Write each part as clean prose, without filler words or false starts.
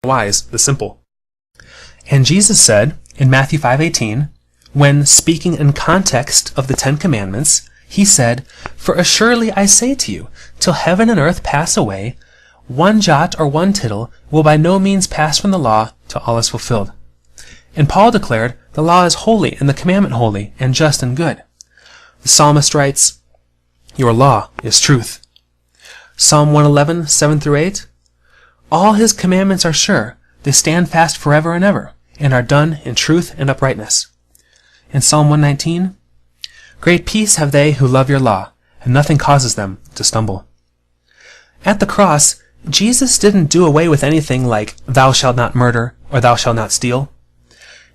wise, the simple. And Jesus said in Matthew 5:18, when speaking in context of the 10 Commandments, he said, "For assuredly I say to you, till heaven and earth pass away, one jot or one tittle will by no means pass from the law till all is fulfilled." And Paul declared, the law is holy and the commandment holy and just and good. The psalmist writes, "Your law is truth." Psalm 111, 7 through 8, "All his commandments are sure, they stand fast forever and ever, and are done in truth and uprightness." In Psalm 119, "Great peace have they who love your law, and nothing causes them to stumble." At the cross, Jesus didn't do away with anything like "thou shalt not murder" or "thou shalt not steal."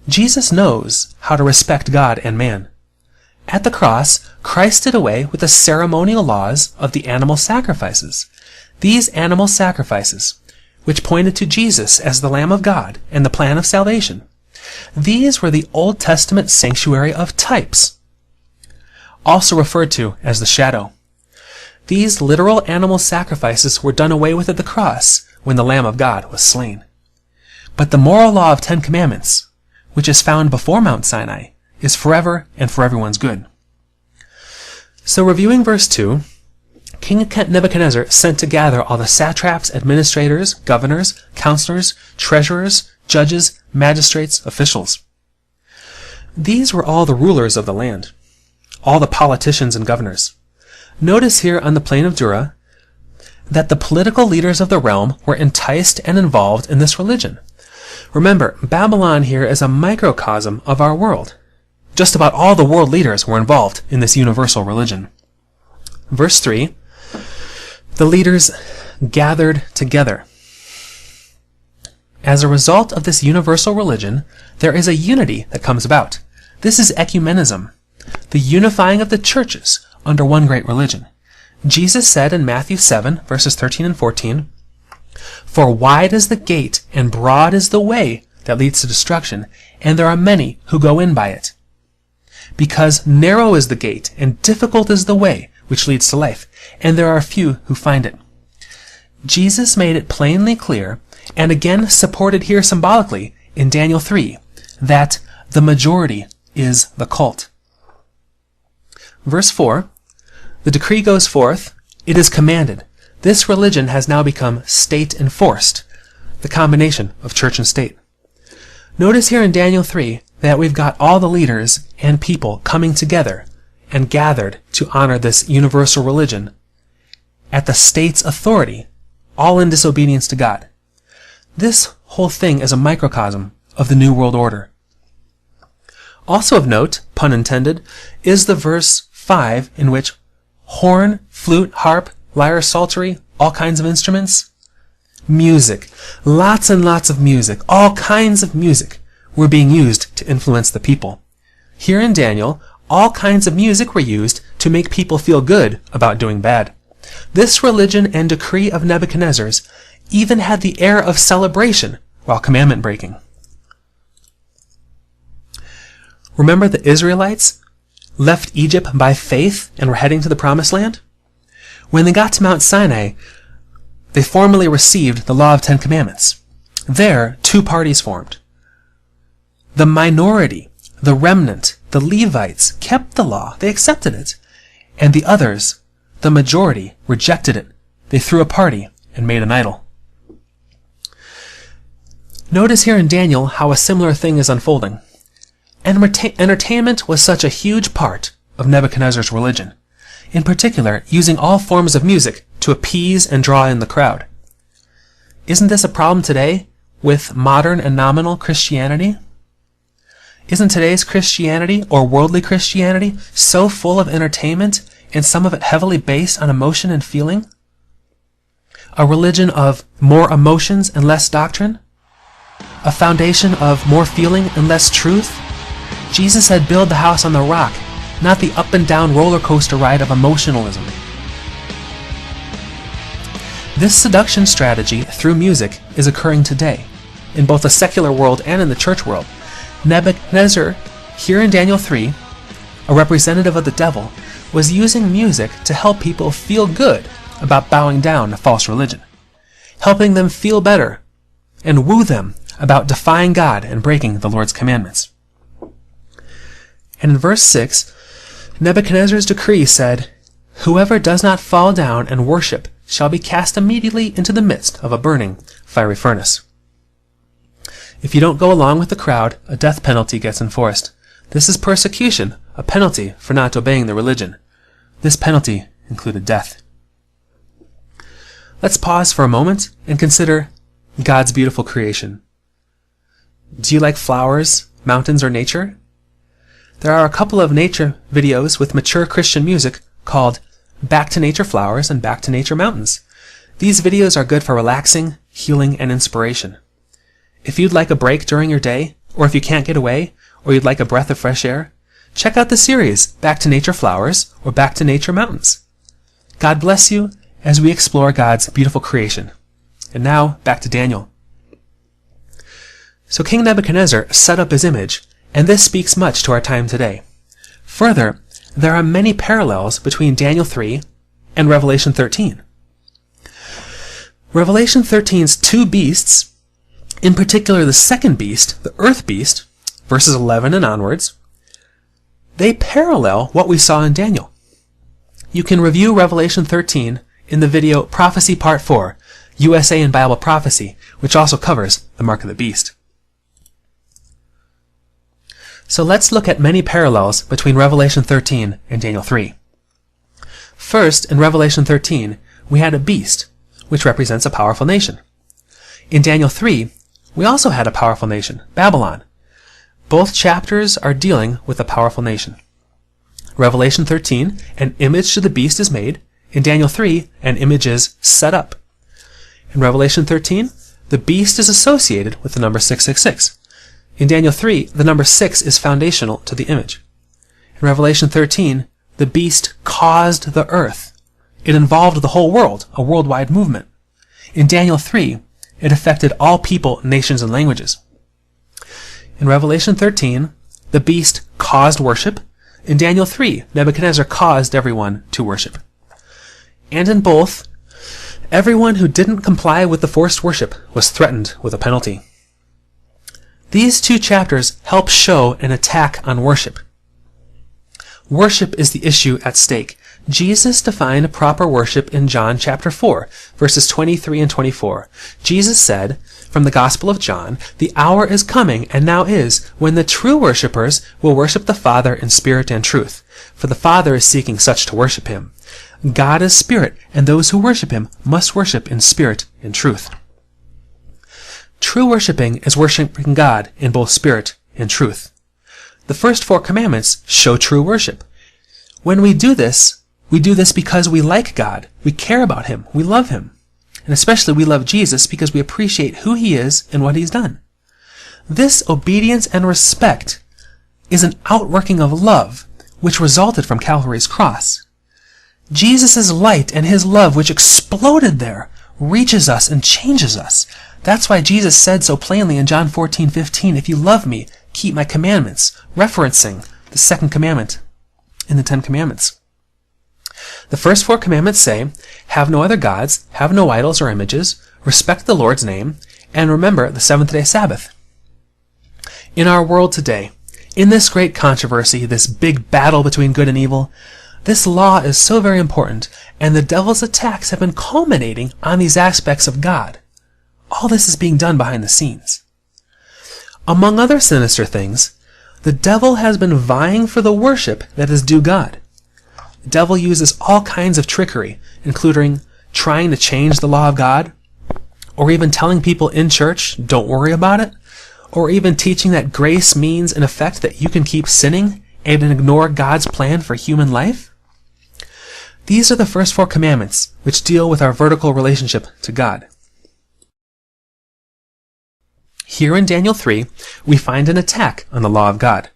Jesus knows how to respect God and man. At the cross, Christ did away with the ceremonial laws of the animal sacrifices. These animal sacrifices, which pointed to Jesus as the Lamb of God and the plan of salvation, these were the Old Testament sanctuary of types, also referred to as the shadow. These literal animal sacrifices were done away with at the cross when the Lamb of God was slain. But the moral law of 10 Commandments, which is found before Mount Sinai, is forever and for everyone's good. So reviewing verse 2, King Nebuchadnezzar sent to gather all the satraps, administrators, governors, counselors, treasurers, judges, magistrates, officials. These were all the rulers of the land, all the politicians and governors. Notice here on the plain of Dura that the political leaders of the realm were enticed and involved in this religion. Remember, Babylon here is a microcosm of our world. Just about all the world leaders were involved in this universal religion. Verse 3, the leaders gathered together. As a result of this universal religion, there is a unity that comes about. This is ecumenism, the unifying of the churches under one great religion. Jesus said in Matthew 7, verses 13 and 14, "For wide is the gate and broad is the way that leads to destruction, and there are many who go in by it. Because narrow is the gate and difficult is the way which leads to life, and there are few who find it." Jesus made it plainly clear, and again supported here symbolically in Daniel 3, that the majority is the cult. Verse 4, the decree goes forth, "It is commanded." This religion has now become state-enforced, the combination of church and state. Notice here in Daniel 3 that we've got all the leaders and people coming together and gathered to honor this universal religion at the state's authority, all in disobedience to God. This whole thing is a microcosm of the New World Order. Also of note, pun intended, is the verse 5 in which horn, flute, harp, lyre, psaltery, all kinds of instruments, music, lots and lots of music, all kinds of music were being used to influence the people. Here in Daniel, all kinds of music were used to make people feel good about doing bad. This religion and decree of Nebuchadnezzar's even had the air of celebration while commandment breaking. Remember the Israelites left Egypt by faith and were heading to the Promised Land? When they got to Mount Sinai, they formally received the law of 10 Commandments. There, two parties formed. The minority, the remnant, the Levites, kept the law. They accepted it. And the others, the majority, rejected it. They threw a party and made an idol. Notice here in Daniel how a similar thing is unfolding. Entertainment was such a huge part of Nebuchadnezzar's religion, in particular using all forms of music to appease and draw in the crowd. Isn't this a problem today with modern and nominal Christianity? Isn't today's Christianity, or worldly Christianity, so full of entertainment and some of it heavily based on emotion and feeling? A religion of more emotions and less doctrine? A foundation of more feeling and less truth? Jesus said, "Build the house on the rock," not the up and down roller coaster ride of emotionalism. This seduction strategy through music is occurring today, in both the secular world and in the church world. Nebuchadnezzar, here in Daniel 3, a representative of the devil, was using music to help people feel good about bowing down to false religion, helping them feel better and woo them about defying God and breaking the Lord's commandments. And in verse 6, Nebuchadnezzar's decree said, "Whoever does not fall down and worship shall be cast immediately into the midst of a burning fiery furnace." If you don't go along with the crowd, a death penalty gets enforced. This is persecution, a penalty for not obeying the religion. This penalty included death. Let's pause for a moment and consider God's beautiful creation. Do you like flowers, mountains, or nature? There are a couple of nature videos with mature Christian music called Back to Nature Flowers and Back to Nature Mountains. These videos are good for relaxing, healing, and inspiration. If you'd like a break during your day, or if you can't get away, or you'd like a breath of fresh air, check out the series Back to Nature Flowers or Back to Nature Mountains. God bless you as we explore God's beautiful creation. And now, back to Daniel. So King Nebuchadnezzar set up his image, and this speaks much to our time today. Further, there are many parallels between Daniel 3 and Revelation 13. Revelation 13's two beasts, in particular the second beast, the earth beast, verses 11 and onwards, they parallel what we saw in Daniel. You can review Revelation 13 in the video Prophecy Part 4, USA in Bible Prophecy, which also covers the mark of the beast. So let's look at many parallels between Revelation 13 and Daniel 3. First, in Revelation 13, we had a beast, which represents a powerful nation. In Daniel 3, we also had a powerful nation, Babylon. Both chapters are dealing with a powerful nation. Revelation 13, an image to the beast is made. In Daniel 3, an image is set up. In Revelation 13, the beast is associated with the number 666. In Daniel 3, the number 6 is foundational to the image. In Revelation 13, the beast caused the earth. It involved the whole world, a worldwide movement. In Daniel 3, it affected all people, nations, and languages. In Revelation 13, the beast caused worship. In Daniel 3, Nebuchadnezzar caused everyone to worship. And in both, everyone who didn't comply with the forced worship was threatened with a penalty. These two chapters help show an attack on worship. Worship is the issue at stake. Jesus defined proper worship in John chapter 4, verses 23 and 24. Jesus said, from the Gospel of John, "The hour is coming, and now is, when the true worshipers will worship the Father in spirit and truth. For the Father is seeking such to worship him. God is spirit, and those who worship him must worship in spirit and truth." True worshiping is worshiping God in both spirit and truth. The first 4 commandments show true worship. When we do this because we like God, we care about him, we love him. And especially we love Jesus because we appreciate who he is and what he's done. This obedience and respect is an outworking of love which resulted from Calvary's cross. Jesus' light and his love, which exploded there, reaches us and changes us. That's why Jesus said so plainly in John 14:15, "If you love me, keep my commandments," referencing the second commandment in the 10 Commandments. The first 4 commandments say, have no other gods, have no idols or images, respect the Lord's name, and remember the seventh-day Sabbath. In our world today, in this great controversy, this big battle between good and evil, this law is so very important, and the devil's attacks have been culminating on these aspects of God. All this is being done behind the scenes. Among other sinister things, the devil has been vying for the worship that is due God. The devil uses all kinds of trickery, including trying to change the law of God, or even telling people in church, don't worry about it, or even teaching that grace means, in effect, that you can keep sinning and ignore God's plan for human life. These are the first 4 commandments, which deal with our vertical relationship to God. Here in Daniel 3, we find an attack on the law of God.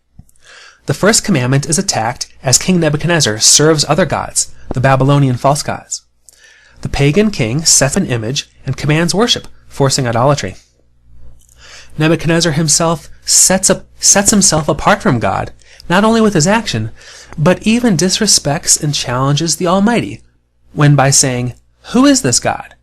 The first commandment is attacked as King Nebuchadnezzar serves other gods, the Babylonian false gods. The pagan king sets an image and commands worship, forcing idolatry. Nebuchadnezzar himself sets himself apart from God, not only with his action, but even disrespects and challenges the Almighty, when by saying, "Who is this God?"